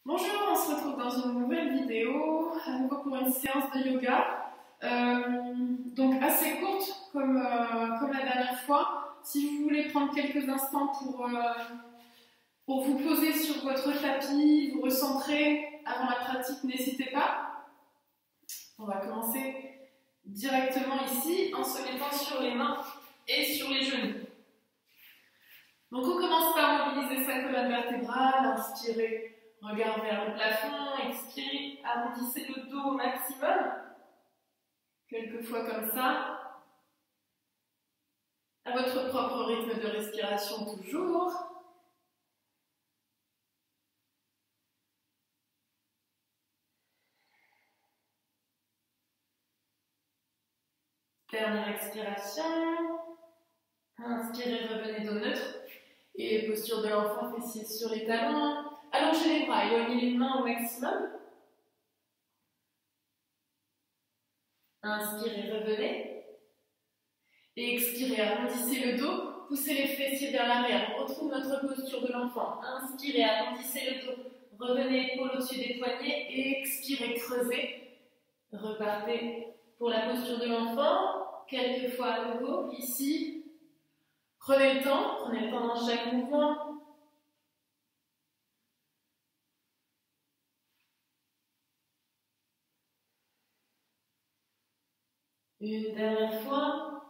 Bonjour, on se retrouve dans une nouvelle vidéo, à nouveau pour une séance de yoga. Donc assez courte comme la dernière fois. Si vous voulez prendre quelques instants pour vous poser sur votre tapis, vous recentrer avant la pratique, n'hésitez pas. On va commencer directement ici en se mettant sur les mains et sur les genoux. Donc on commence par mobiliser sa colonne vertébrale, inspirez. Regard vers le plafond, expirez, arrondissez le dos au maximum. Quelques fois comme ça. À votre propre rythme de respiration toujours. Dernière expiration. Inspirez, revenez dos neutre. Et posture de l'enfant, fessiers sur les talons. Allongez les bras, éloignez les mains au maximum. Inspirez, revenez. Et expirez, arrondissez le dos, poussez les fessiers vers l'arrière. On retrouve notre posture de l'enfant. Inspirez, arrondissez le dos. Revenez épaule au-dessus des poignets et expirez, creusez. Repartez pour la posture de l'enfant. Quelques fois à nouveau, ici. Prenez le temps dans chaque mouvement. Une dernière fois.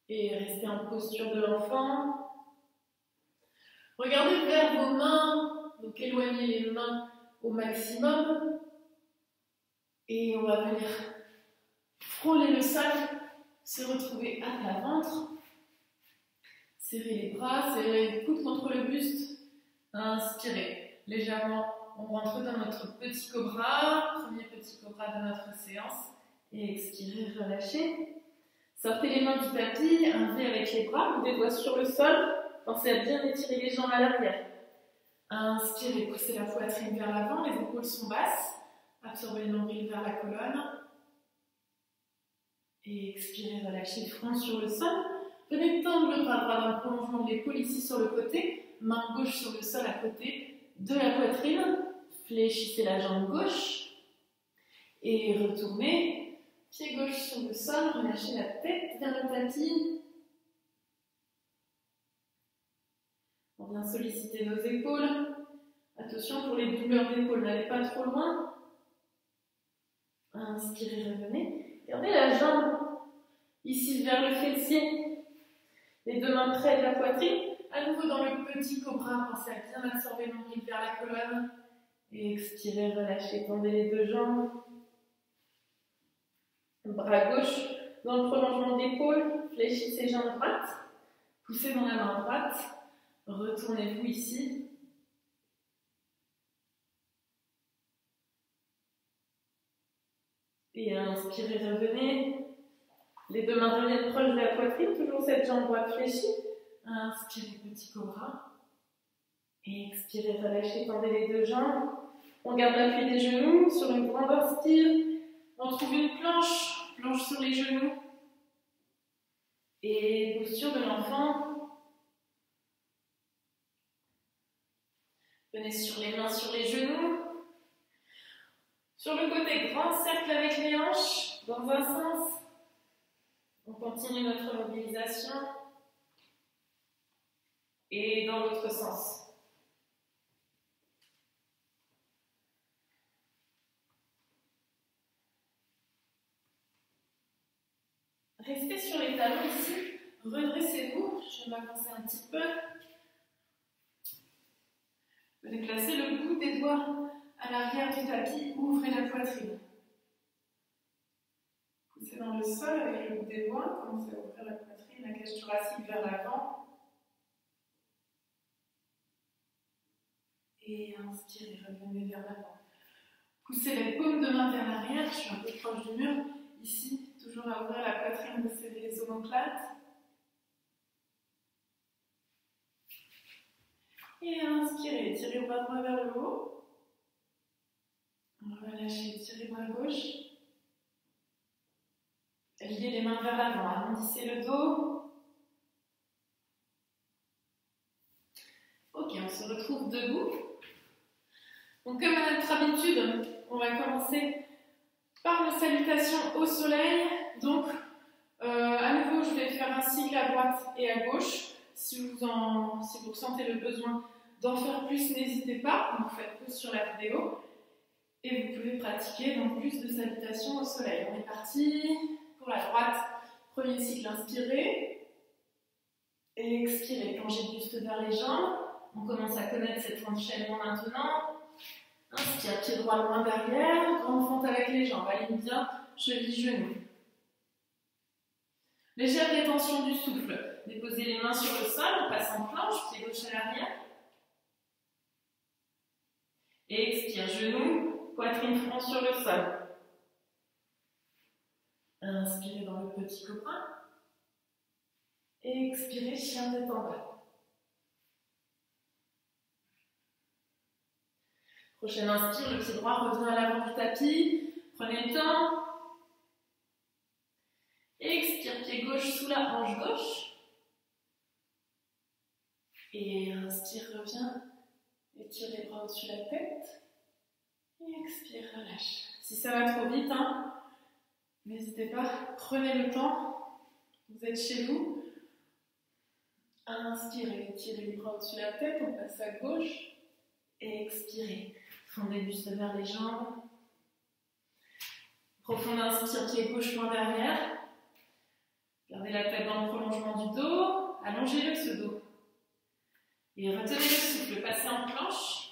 Et restez en posture de l'enfant. Regardez vers vos mains. Donc éloignez les mains au maximum. Et on va venir frôler le sol. Se retrouver à plat ventre. Serrez les bras, serrez les coudes contre le buste. Inspirez légèrement. On rentre dans notre petit cobra, premier petit cobra de notre séance. Et expirez, relâchez. Sortez les mains du tapis, un V avec les bras, ou des doigts sur le sol. Pensez à bien étirer les jambes à l'arrière. Inspirez, poussez la poitrine vers l'avant, les épaules sont basses. Absorbez le nombril vers la colonne. Et expirez, relâchez le front sur le sol. Venez tendre le bras droit dans le prolongement de l'épaule ici sur le côté. Main gauche sur le sol à côté de la poitrine. Fléchissez la jambe gauche. Et retournez. Pied gauche sur le sol. Relâchez la tête vers le tapis. On vient solliciter nos épaules. Attention pour les douleurs d'épaule, n'allez pas trop loin. Inspirez, revenez. Gardez la jambe ici vers le fessier. Les deux mains près de la poitrine. À nouveau dans le petit cobra, pensez à bien absorber le nombril vers la colonne. Et expirez, relâchez, tendez les deux jambes. Bras gauche dans le prolongement d'épaule. Fléchissez jambe droite. Poussez dans la main droite. Retournez-vous ici. Et inspirez, revenez. Les deux mains reviennent proches de la poitrine, toujours cette jambe droite fléchie. Inspirez, petit cobra. Et expirez, relâchez, tendez les deux jambes. On garde l'appui des genoux sur une grande inspire. On trouve une planche sur les genoux. Et posture de l'enfant. Venez sur les mains sur les genoux. Sur le côté, grand cercle avec les hanches, dans un sens. On continue notre mobilisation. Et dans l'autre sens. Restez sur les talons ici. Redressez-vous. Je vais m'avancer un petit peu. Vous allez placer le bout des doigts à l'arrière du tapis. Ouvrez la poitrine. Poussez dans le sol avec le bout des doigts. Commencez à ouvrir la poitrine, la cage thoracique vers l'avant. Et inspirez, revenez vers l'avant. Poussez les paumes de main vers l'arrière. Je suis un peu proche du mur. Ici, toujours à ouvrir la poitrine, serrer les omoplates. Et inspirez, tirez le bras droit vers le haut. Relâchez, tirez bras gauche. Liez les mains vers l'avant, arrondissez le dos. Ok, on se retrouve debout. Donc comme à notre habitude, on va commencer par nos salutations au soleil. Donc à nouveau, je vais faire un cycle à droite et à gauche. Si vous ressentez le besoin d'en faire plus, n'hésitez pas. Donc faites pause sur la vidéo. Et vous pouvez pratiquer donc plus de salutations au soleil. On est parti pour la droite. Premier cycle, inspirez. Et expirez, plongez le buste vers les jambes. On commence à connaître cet enchaînement maintenant. Inspire, pied droit loin derrière. Grande fente avec les jambes. Aligne bien, cheville, genoux. Légère détention du souffle. Déposez les mains sur le sol. On passe en planche, pied gauche à l'arrière. Et expire, genoux, poitrine, front sur le sol. Inspirez dans le petit copain. Et expirez, chien tête en bas. Prochaine inspire, le pied droit revient à l'avant du tapis. Prenez le temps. Expire, pied gauche sous la hanche gauche. Et inspire, reviens. Étire les bras au-dessus de la tête. Et expire, relâche. Si ça va trop vite, n'hésitez pas, prenez le temps. Vous êtes chez vous. Inspirez, étirez les bras au-dessus de la tête. On passe à gauche. Et expirez. Fondez le buste vers les jambes. Profonde inspire, pied gauche loin derrière. Gardez la tête dans le prolongement du dos. Allongez-le ce dos. Et retenez le souffle. Passez en planche.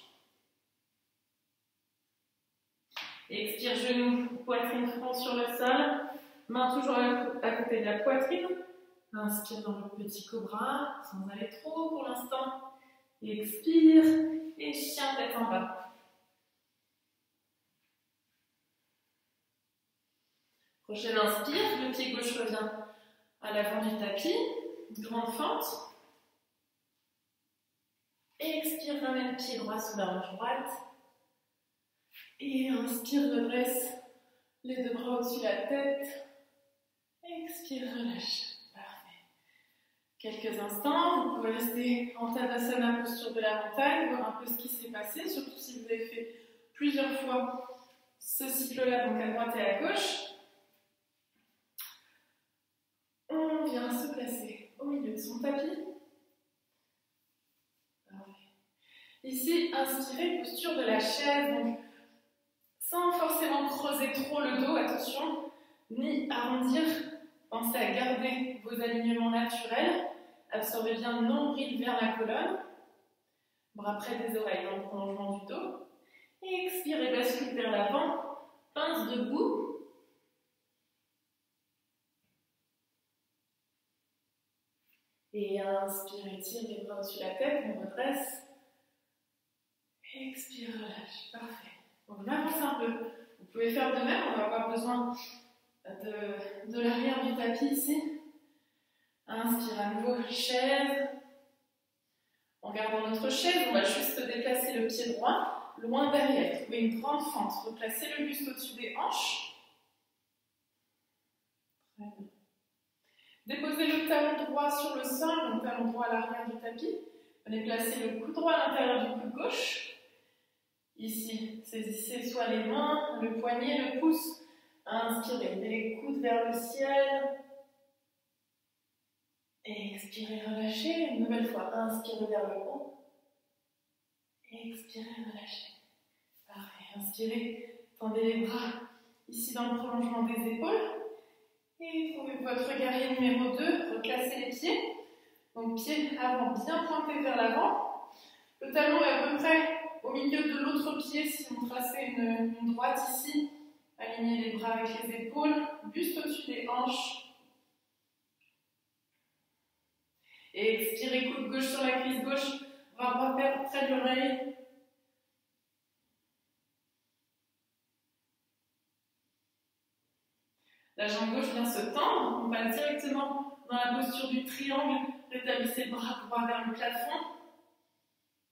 Expire, genoux, poitrine, front sur le sol. Main toujours à côté de la poitrine. Inspire dans le petit cobra, sans aller trop haut pour l'instant. Expire. Et chien tête en bas. Prochaine inspire, le pied gauche revient à l'avant du tapis. Grande fente. Expire, ramène pied droit sous la hanche droite. Et inspire, redresse les deux bras au-dessus de la tête. Expire, relâche. Parfait. Quelques instants, vous pouvez rester en Tadasana, posture de la montagne, voir un peu ce qui s'est passé, surtout si vous avez fait plusieurs fois ce cycle-là, donc à droite et à gauche. On vient se placer au milieu de son tapis. Parfait. Ici, inspirez, posture de la chaise, donc sans forcément creuser trop le dos, attention, ni arrondir. Pensez à garder vos alignements naturels. Absorbez bien le nombril vers la colonne. Bras près des oreilles dans le prolongement du dos. Et expirez, bascule vers l'avant. Pince debout. Et inspire, étire les bras au-dessus de la tête, on redresse. Expire, relâche. Parfait. On avance un peu. Vous pouvez faire de même, on va avoir besoin de l'arrière du tapis ici. Inspire à nouveau, chaise. En gardant notre chaise, on va juste déplacer le pied droit loin derrière. Trouvez une grande fente. Replacez le buste au-dessus des hanches. Très bien. Déposez le talon droit sur le sol, donc talon droit à l'arrière du tapis. Venez placer le coude droit à l'intérieur du coude gauche. Ici, saisissez soit les mains, le poignet, le pouce. Inspirez, les coudes vers le ciel. Et expirez, relâchez. Une nouvelle fois, inspirez vers le haut. Et expirez, relâchez. Parfait. Inspirez, tendez les bras ici dans le prolongement des épaules. Et trouvez votre guerrier numéro 2. Replacez les pieds. Donc, pied avant bien pointé vers l'avant. Le talon est à peu près au milieu de l'autre pied, si on traçait une droite ici. Alignez les bras avec les épaules. Buste au-dessus des hanches. Et expirez, coude gauche sur la cuisse gauche, bras droit près de l'oreille. La jambe gauche vient se tendre, on passe directement dans la posture du triangle, rétablissez le bras droit vers le plafond.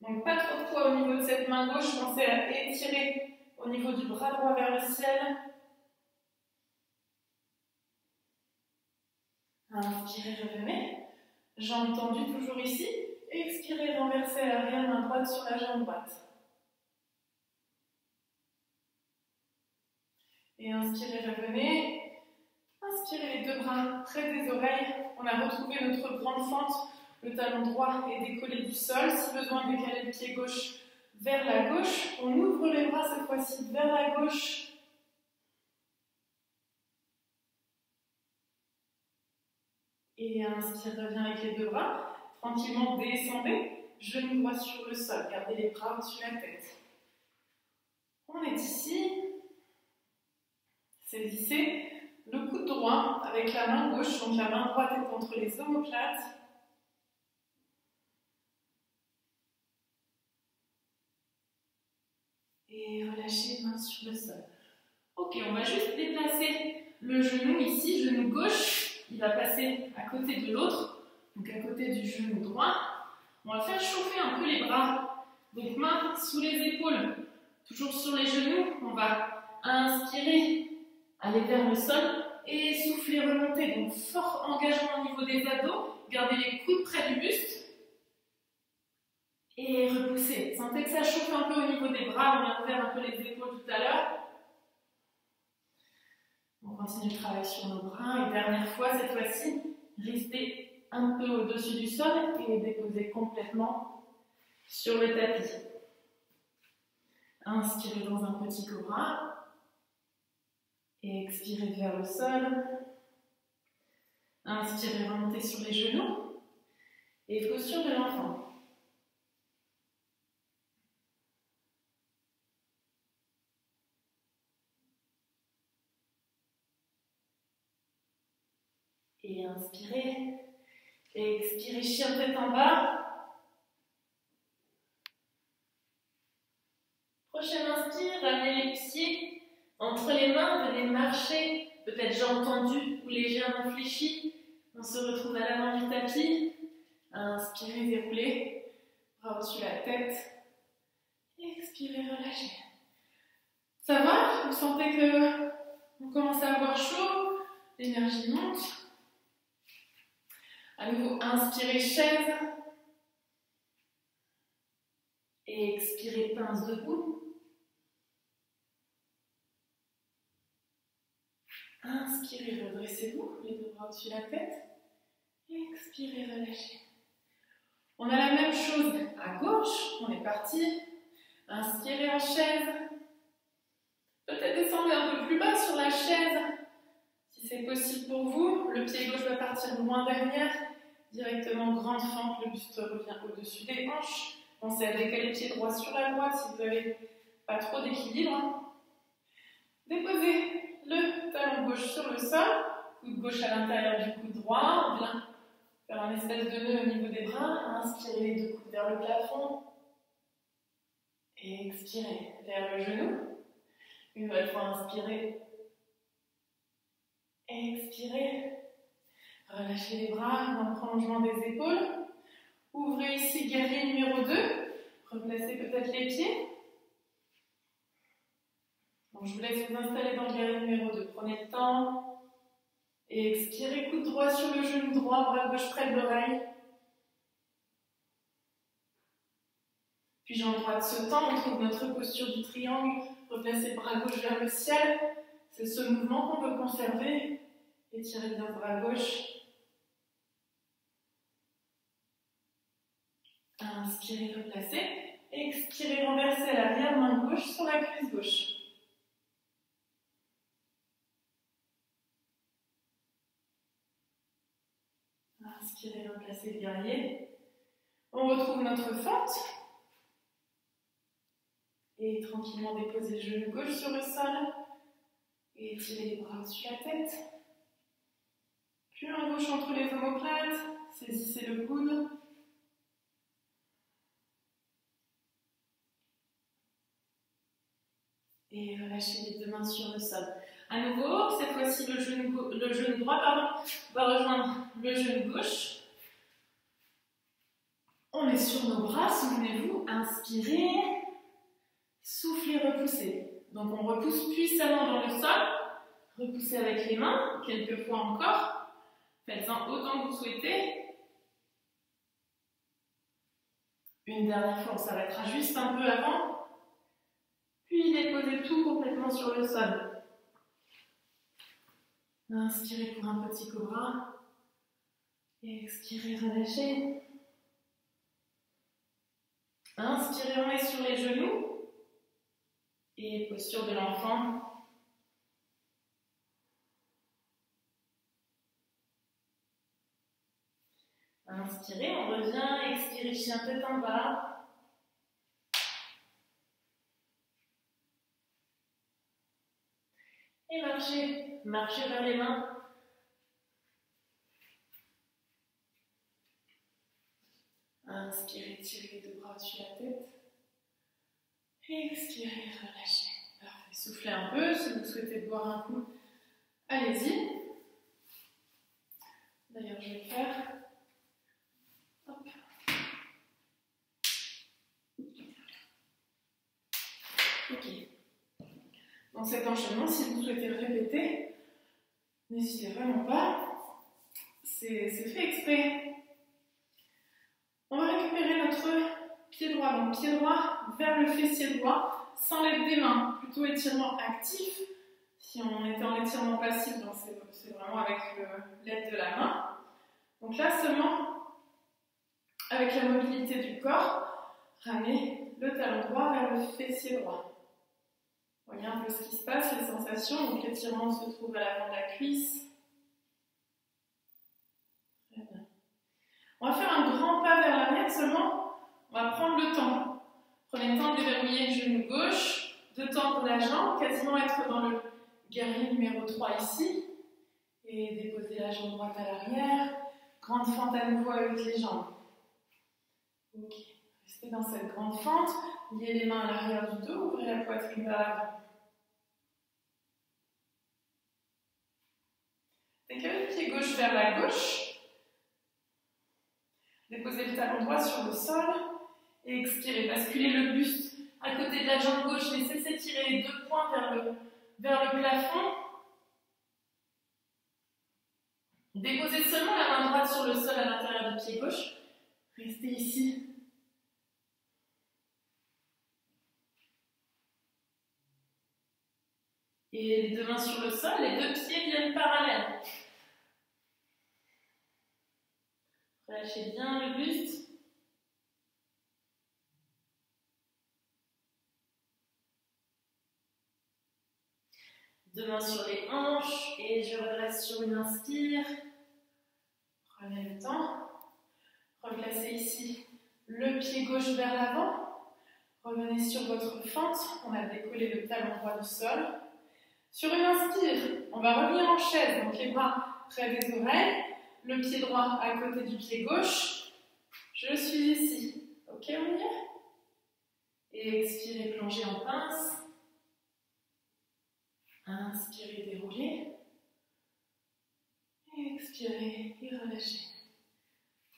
Donc pas trop de poids au niveau de cette main gauche, pensez à étirer au niveau du bras droit vers le ciel. Inspirez, revenez. Jambes tendues toujours ici. Expirez, renversez l'arrière main droite sur la jambe droite. Et inspirez, revenez. Inspirez les deux bras près des oreilles. On a retrouvé notre grande fente. Le talon droit est décollé du sol. Si besoin, décaler le pied gauche vers la gauche. On ouvre les bras cette fois-ci vers la gauche. Et inspire, reviens avec les deux bras. Tranquillement, descendez. Genou droit sur le sol. Gardez les bras au-dessus de la tête. On est ici. Saisissez le coude droit avec la main gauche. Donc la main droite est contre les omoplates. Et relâchez les mains sur le sol. Ok, on va juste déplacer le genou ici, genou gauche. Il va passer à côté de l'autre, donc à côté du genou droit. On va faire chauffer un peu les bras. Donc main sous les épaules, toujours sur les genoux. On va inspirer, aller vers le sol et souffler, remonter. Donc fort engagement au niveau des abdos. Gardez les coudes près du buste. Et repoussez. Sentez que ça chauffe un peu au niveau des bras. On a ouvert un peu les épaules tout à l'heure. On continue le travail sur nos bras. Et dernière fois, cette fois-ci, restez un peu au-dessus du sol et déposez complètement sur le tapis. Inspirez dans un petit cobra. Et expirez vers le sol. Inspirez, remontez sur les genoux. Et posture de l'enfant. Et inspirez. Et expirez, chien tête en bas. Prochaine inspire, ramenez les pieds entre les mains, venez marcher, peut-être jambes tendues ou légèrement fléchies. On se retrouve à l'avant du tapis. Inspirez, déroulez, bras au-dessus de la tête. Expirez, relâchez. Ça va? Vous sentez que vous commencez à avoir chaud? L'énergie monte. À nouveau, inspirez, chaise. Et expirez, pince debout. Inspirez, redressez-vous, les deux bras au-dessus de la tête. Expirez, relâchez. On a la même chose à gauche. On est parti. Inspirez en chaise. Peut-être descendez un peu plus bas sur la chaise. Si c'est possible pour vous, le pied gauche va partir loin derrière. Directement grande fente, le buste revient au-dessus des hanches. Pensez à décaler le pied droit sur la droite si vous n'avez pas trop d'équilibre. Déposez le talon gauche sur le sol, coude gauche à l'intérieur du coude droit. On vient faire un espèce de nœud au niveau des bras. Inspirez les deux coudes vers le plafond. Et expirez vers le genou. Une nouvelle fois, inspirez. Expirez. Relâchez les bras dans le prolongement des épaules. Ouvrez ici, guerrier numéro 2. Replacez peut-être les pieds. Donc, je vous laisse vous installer dans le guerrier numéro 2. Prenez le temps. Et expirez, coude droit sur le genou droit, bras gauche près de l'oreille. Puis jambe droite se tend, on trouve notre posture du triangle. Replacez le bras gauche vers le ciel. C'est ce mouvement qu'on veut conserver. Étirez bien le bras gauche. Inspirez, replacez. Expirez, renversez à l'arrière, main gauche sur la cuisse gauche. Inspirez, replacez le guerrier. On retrouve notre fente. Et tranquillement déposez le genou gauche sur le sol. Et étirez les bras au-dessus de la tête. Puis main gauche entre les omoplates. Saisissez le coude. Et relâchez les deux mains sur le sol. À nouveau, cette fois-ci, le genou droit va rejoindre le genou gauche. On est sur nos bras, souvenez-vous. Inspirez. Soufflez, repoussez. Donc on repousse puissamment dans le sol. Repoussez avec les mains, quelques fois encore. Faites-en autant que vous souhaitez. Une dernière fois, on s'arrêtera juste un peu avant. Puis déposez tout complètement sur le sol. Inspirez pour un petit cobra. Et expirez, relâchez. Inspirez, on est sur les genoux. Et posture de l'enfant. Inspirez, on revient, expirez, chien tête en bas. Et marchez, marchez vers les mains. Inspirez, tirez les deux bras au-dessus de la tête. Expirez, relâchez. Parfait, soufflez un peu, si vous souhaitez boire un coup, allez-y. D'ailleurs, je vais le faire. Hop. Ok. Dans cet enchaînement, si vous souhaitez le répéter, n'hésitez vraiment pas. C'est fait exprès. On va récupérer notre pied droit. Donc, pied droit vers le fessier droit, sans l'aide des mains. Plutôt étirement actif. Si on était en étirement passif, c'est vraiment avec l'aide de la main. Donc là, seulement avec la mobilité du corps, ramenez le talon droit vers le fessier droit. Voyez un peu ce qui se passe, les sensations. Donc l'étirement se trouve à l'avant de la cuisse. Très bien. On va faire un grand pas vers l'arrière seulement. On va prendre le temps. Prenez le temps de déverrouiller le genou gauche, de tendre la jambe, quasiment être dans le guerrier numéro 3 ici. Et déposer la jambe droite à l'arrière. Grande fente à nouveau avec les jambes. Ok. Restez dans cette grande fente. Liez les mains à l'arrière du dos. Ouvrez la poitrine vers l'avant. Décalez le pied gauche vers la gauche. Déposez le talon droit sur le sol. Et expirez. Basculez le buste à côté de la jambe gauche. Laissez s'étirer les deux poings vers le plafond. Déposez seulement la main droite sur le sol à l'intérieur du pied gauche. Restez ici. Et les deux mains sur le sol, les deux pieds viennent parallèles. Relâchez bien le buste. Deux mains sur les hanches et je redresse sur une inspire. Prenez le temps. Replacez ici le pied gauche vers l'avant. Revenez sur votre fente. On a décollé le talon droit du sol. Sur une inspire, on va revenir en chaise. Donc les bras près des oreilles. Le pied droit à côté du pied gauche. Je suis ici. Ok, on y est? Et expirez, plongez en pince. Inspirez, déroulez. Et expirez et relâchez.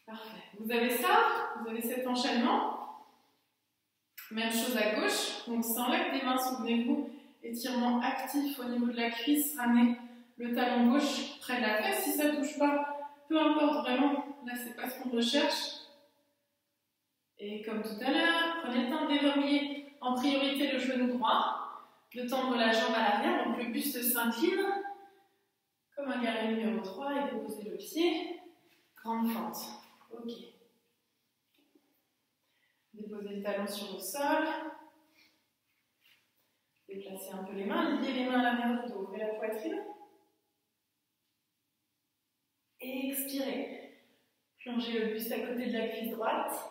Parfait. Vous avez ça, vous avez cet enchaînement. Même chose à gauche. Donc sans l'aide des mains, souvenez-vous, étirement actif au niveau de la cuisse. Ramenez le talon gauche près de la fesse. Si ça ne touche pas, peu importe vraiment. Là, c'est pas ce qu'on recherche. Et comme tout à l'heure, prenez le temps de déverrouiller en priorité le genou droit. De tendre la jambe à l'arrière, donc le buste s'incline comme un guerrier numéro 3 et déposez le pied, grande fente. Ok. Déposez le talon sur le sol. Déplacez un peu les mains, liez les mains à l'arrière du dos, ouvrez la poitrine. Et expirez. Plongez le buste à côté de la cuisse droite.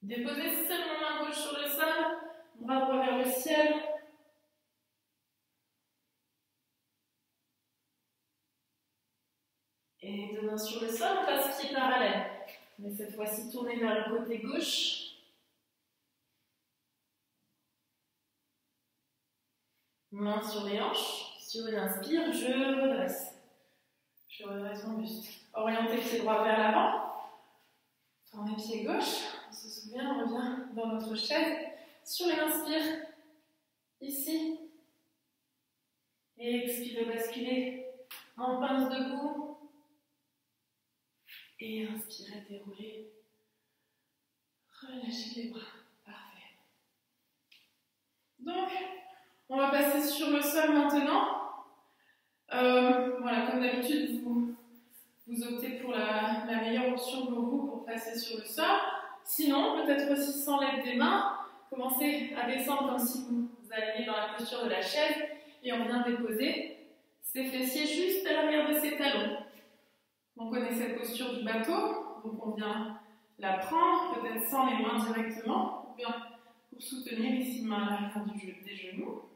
Déposez seulement main gauche sur le sol, bras droit vers le ciel. Et deux mains sur le sol, on passe pied parallèle. Mais cette fois-ci, tournez vers le côté gauche. Main sur les hanches. Sur une inspire, je redresse. Je redresse mon buste. Orientez le pied droit vers l'avant. Tournez pied gauche. On se souvient, on revient dans notre chaise. Sur une inspire, ici. Et expirez, basculez en pince debout. Et inspirez, déroulez. Relâchez les bras. Parfait. Donc, on va passer sur le sol maintenant. Voilà, comme d'habitude, vous optez pour la meilleure option pour vous pour passer sur le sol. Sinon, peut-être aussi sans l'aide des mains, commencez à descendre comme si vous alliez dans la posture de la chaise et on vient déposer ses fessiers juste à l'arrière de ses talons. On connaît cette posture du bateau, donc on vient la prendre, peut-être sans les mains directement, ou bien pour soutenir ici main à l'arrière des genoux.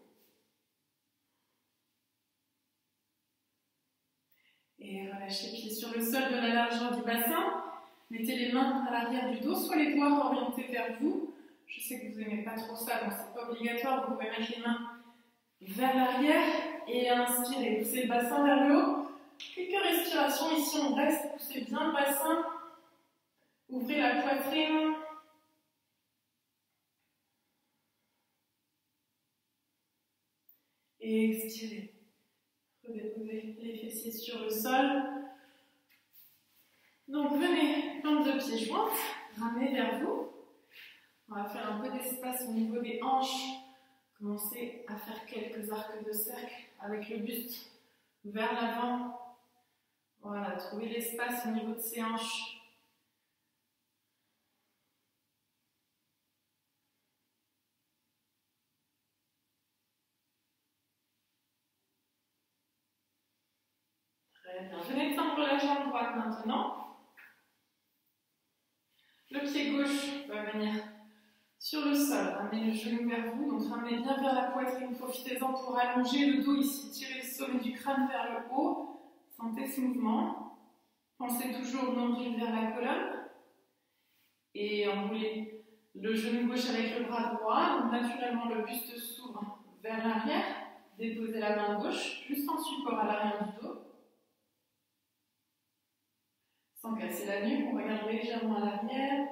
Et relâchez les pieds sur le sol de la largeur du bassin. Mettez les mains à l'arrière du dos, soit les doigts orientés vers vous. Je sais que vous n'aimez pas trop ça, donc c'est pas obligatoire. Vous pouvez mettre les mains vers l'arrière et inspirez. Poussez le bassin vers le haut. Quelques respirations ici, on reste. Poussez bien le bassin. Ouvrez la poitrine. Et expirez. Redéposez les fessiers sur le sol. Donc venez, plante de pieds joints, ramenez vers vous. On va faire un peu d'espace au niveau des hanches. Commencez à faire quelques arcs de cercle avec le buste vers l'avant. Voilà, trouvez l'espace au niveau de ces hanches. Très bien. Venez tendre la jambe droite maintenant. Le pied gauche va venir sur le sol. Ramenez le genou vers vous, donc ramenez bien vers la poitrine. Profitez-en pour allonger le dos ici. Tirez le sommet du crâne vers le haut. Sentez ce mouvement. Pensez toujours nombril vers la colonne. Et enroulez le genou gauche avec le bras droit. Donc naturellement, le buste s'ouvre vers l'arrière. Déposez la main gauche, juste en support à l'arrière du dos. Sans casser la nuque, on regarde légèrement à l'arrière.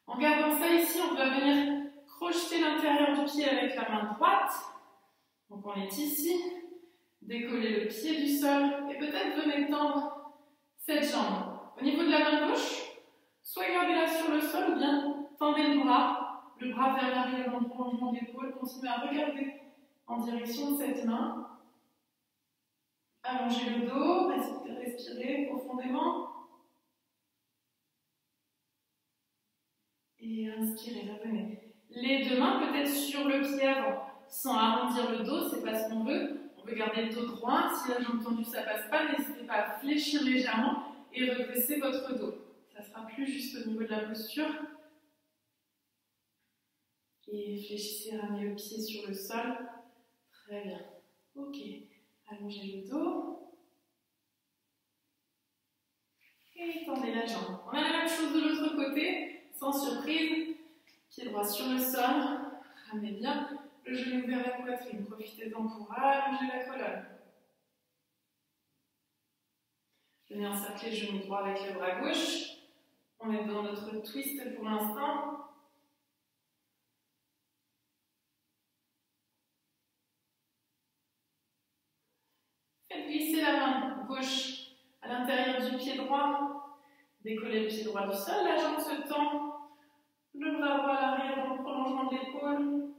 En gardant ça ici, on va venir crocheter l'intérieur du pied avec la main droite. Donc on est ici. Décollez le pied du sol et peut-être venez tendre cette jambe. Au niveau de la main gauche, soit gardez-la sur le sol ou bien tendez le bras vers l'arrière dans le prolongement d'épaule. Continuez à regarder en direction de cette main. Allongez le dos, respirez profondément. Et inspirez, revenez. Les deux mains peut-être sur le pied avant, sans arrondir le dos, c'est pas ce qu'on veut. On veut garder le dos droit. Si la jambe tendue ça passe pas, n'hésitez pas à fléchir légèrement et redresser votre dos. Ça sera plus juste au niveau de la posture. Et fléchissez, ramenez le pied sur le sol. Très bien. Ok. Allongez le dos. Et tendez la jambe. On a la même chose de l'autre côté, sans surprise. Pied droit sur le sol. Ramenez bien le genou vers la poitrine. Profitez-en pour allonger la colonne. Venez encercler le genou droit avec le bras gauche. On est dans notre twist pour l'instant. Faites glisser la main gauche à l'intérieur du pied droit. Décollez le pied droit du sol, la jambe se tend. Le bras droit à l'arrière dans le prolongement de l'épaule.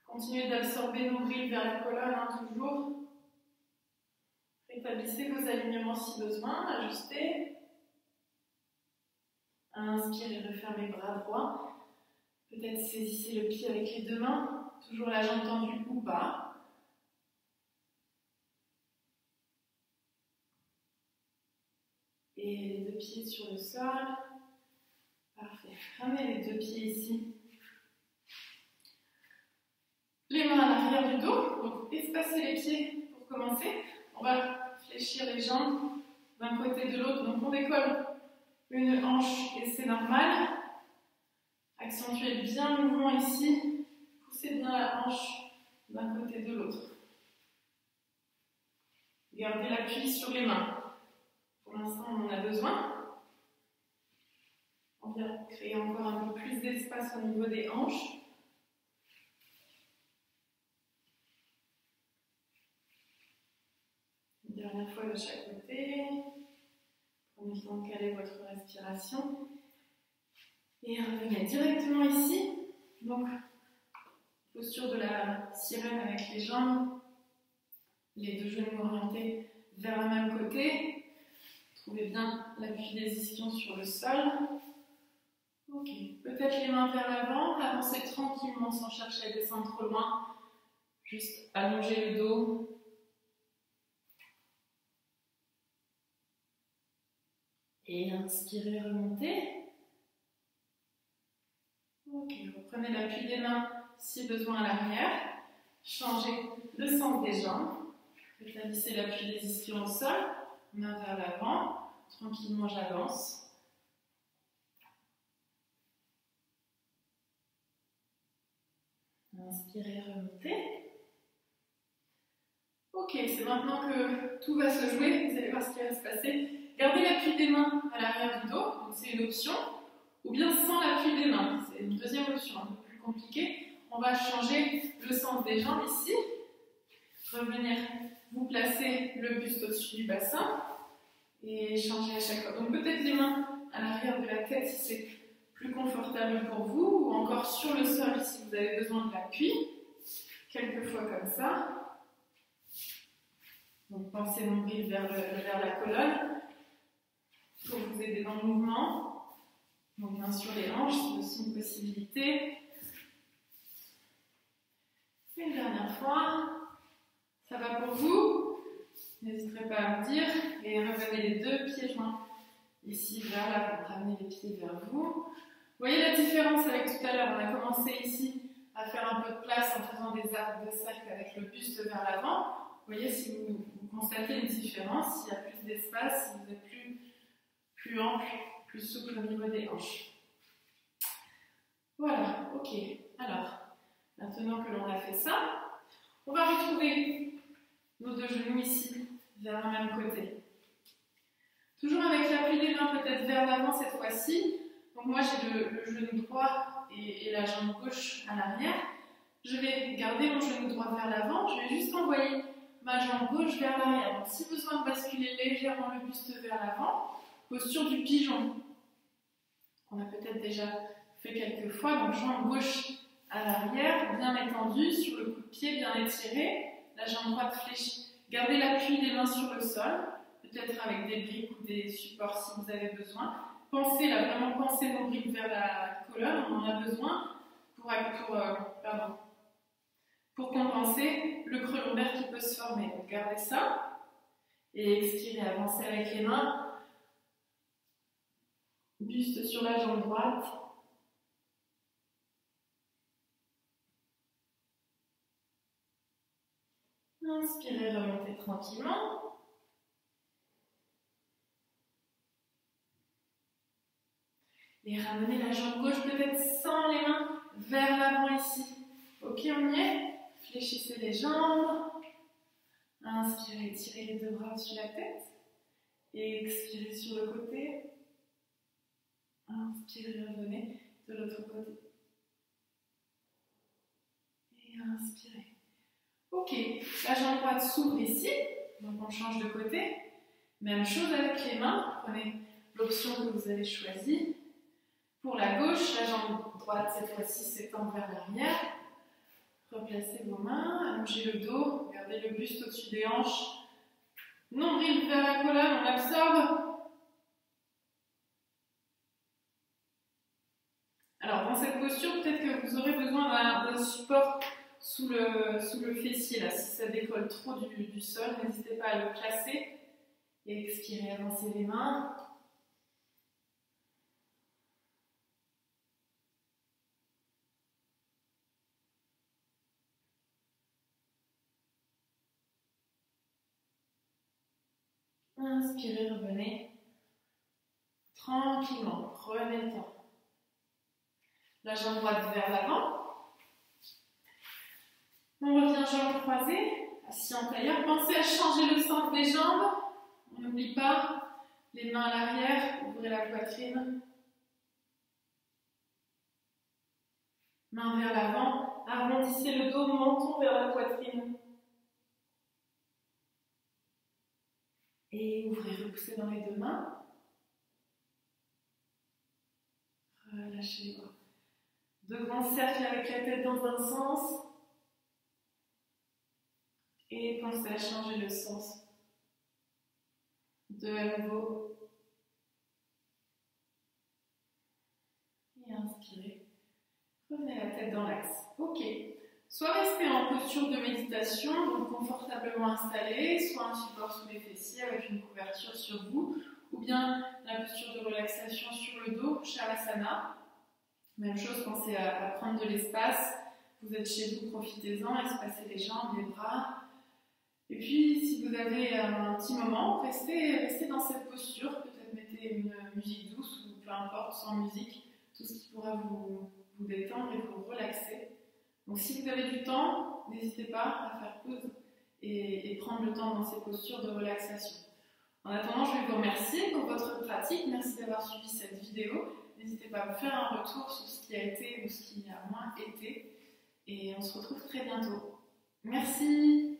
Continuez d'absorber nos brilles vers la colonne, toujours. Rétablissez vos alignements si besoin, ajustez. Inspirez, refermez bras droit. Peut-être saisissez le pied avec les deux mains, toujours la jambe tendue ou pas. Et les deux pieds sur le sol. Parfait. Ramenez les deux pieds ici. Les mains à l'arrière du dos. Donc, espacez les pieds pour commencer. On va fléchir les jambes d'un côté et de l'autre. Donc, on décolle une hanche et c'est normal. Accentuez bien le mouvement ici. Poussez bien la hanche d'un côté et de l'autre. Gardez l'appui sur les mains. Pour l'instant, on en a besoin. On vient créer encore un peu plus d'espace au niveau des hanches. On vient Dernière fois de chaque côté. Prenez le temps de caler votre respiration. Et revenez directement ici. Donc, posture de la sirène avec les jambes, les deux genoux orientés vers le même côté. Trouvez bien l'appui des ischions sur le sol. Ok, peut-être les mains vers l'avant, avancez tranquillement sans chercher à descendre trop loin. Juste allonger le dos. Et inspirez, remontez. Ok, reprenez l'appui des mains si besoin à l'arrière. Changez le sens des jambes. Rétablissez l'appui des ischions au sol. Main vers l'avant. Tranquillement, j'avance. Inspirez, remontez. Ok, c'est maintenant que tout va se jouer. Vous allez voir ce qui va se passer. Gardez l'appui des mains à l'arrière du dos, c'est une option. Ou bien sans l'appui des mains, c'est une deuxième option, un peu plus compliquée. On va changer le sens des jambes ici. Revenir, vous placer le buste au-dessus du bassin. Et changer à chaque fois. Donc peut-être les mains à l'arrière de la tête si c'est plus confortable pour vous, ou encore sur le sol si vous avez besoin de l'appui. Quelques fois comme ça. Donc pensez nombril vers la colonne pour vous aider dans le mouvement. Donc bien sûr les hanches, c'est aussi une possibilité. Une dernière fois. Ça va pour vous? N'hésiterez pas à me dire. Et revenez les deux pieds joints ici vers là pour ramener les pieds vers vous. Vous voyez la différence avec tout à l'heure? On a commencé ici à faire un peu de place en faisant des arcs de cercle avec le buste vers l'avant. Vous voyez si vous constatez une différence, s'il y a plus d'espace, si vous êtes plus ample, plus souple au niveau des hanches. Voilà, ok. Alors, maintenant que l'on a fait ça, on va retrouver nos deux genoux ici, vers le même côté. Toujours avec l'appui des mains peut-être vers l'avant cette fois-ci. Donc moi j'ai le genou droit et la jambe gauche à l'arrière. Je vais garder mon genou droit vers l'avant, je vais juste envoyer ma jambe gauche vers l'arrière. Donc si besoin de basculer légèrement le buste vers l'avant, posture du pigeon. On a peut-être déjà fait quelques fois, donc jambe gauche à l'arrière, bien étendue, sur le coup de pied bien étiré, la jambe droite fléchie. Gardez l'appui des mains sur le sol, peut-être avec des briques ou des supports si vous avez besoin. Pensez là, vraiment pensez nos briques vers la colonne, on en a besoin pour compenser le creux lombaire qui peut se former. Donc gardez ça et expirez, avancez avec les mains. Buste sur la jambe droite. Inspirez, remontez tranquillement. Et ramenez la jambe gauche peut-être sans les mains vers l'avant ici. Ok, on y est? Fléchissez les jambes. Inspirez, tirez les deux bras au-dessus de la tête. Et expirez sur le côté. Inspirez, revenez de l'autre côté. Et inspirez. Ok, la jambe droite s'ouvre ici, donc on change de côté. Même chose avec les mains, prenez l'option que vous avez choisie. Pour la gauche, la jambe droite cette fois-ci s'étend vers l'arrière. Replacez vos mains, allongez le dos, gardez le buste au-dessus des hanches. Nombril vers la colonne, on absorbe. Alors dans cette posture, peut-être que vous aurez besoin d'un support sous le fessier, là, si ça décolle trop du sol, n'hésitez pas à le placer et expirez, avancez les mains. Inspirez, revenez tranquillement, prenez le temps. La jambe droite vers l'avant. On revient jambes croisées, assis en tailleur. Pensez à changer le sens des jambes. On n'oublie pas les mains à l'arrière, ouvrez la poitrine. Main vers l'avant, arrondissez le dos, menton vers la poitrine. Et ouvrez, repoussez dans les deux mains. Relâchez les bras. Deux grands cercles avec la tête dans un sens. Et pensez à changer le sens. Deux à nouveau. Et inspirez. Revenez la tête dans l'axe. Ok. Soit restez en posture de méditation, donc confortablement installé, soit un support sous les fessiers avec une couverture sur vous, ou bien la posture de relaxation sur le dos, Shavasana. Même chose, pensez à prendre de l'espace. Vous êtes chez vous, profitez-en, espacez les jambes, les bras. Et puis, si vous avez un petit moment, restez dans cette posture. Peut-être mettez une musique douce ou peu importe, sans musique, tout ce qui pourra vous détendre et vous relaxer. Donc si vous avez du temps, n'hésitez pas à faire pause et prendre le temps dans ces postures de relaxation. En attendant, je vais vous remercier pour votre pratique. Merci d'avoir suivi cette vidéo. N'hésitez pas à me faire un retour sur ce qui a été ou ce qui a moins été. Et on se retrouve très bientôt. Merci.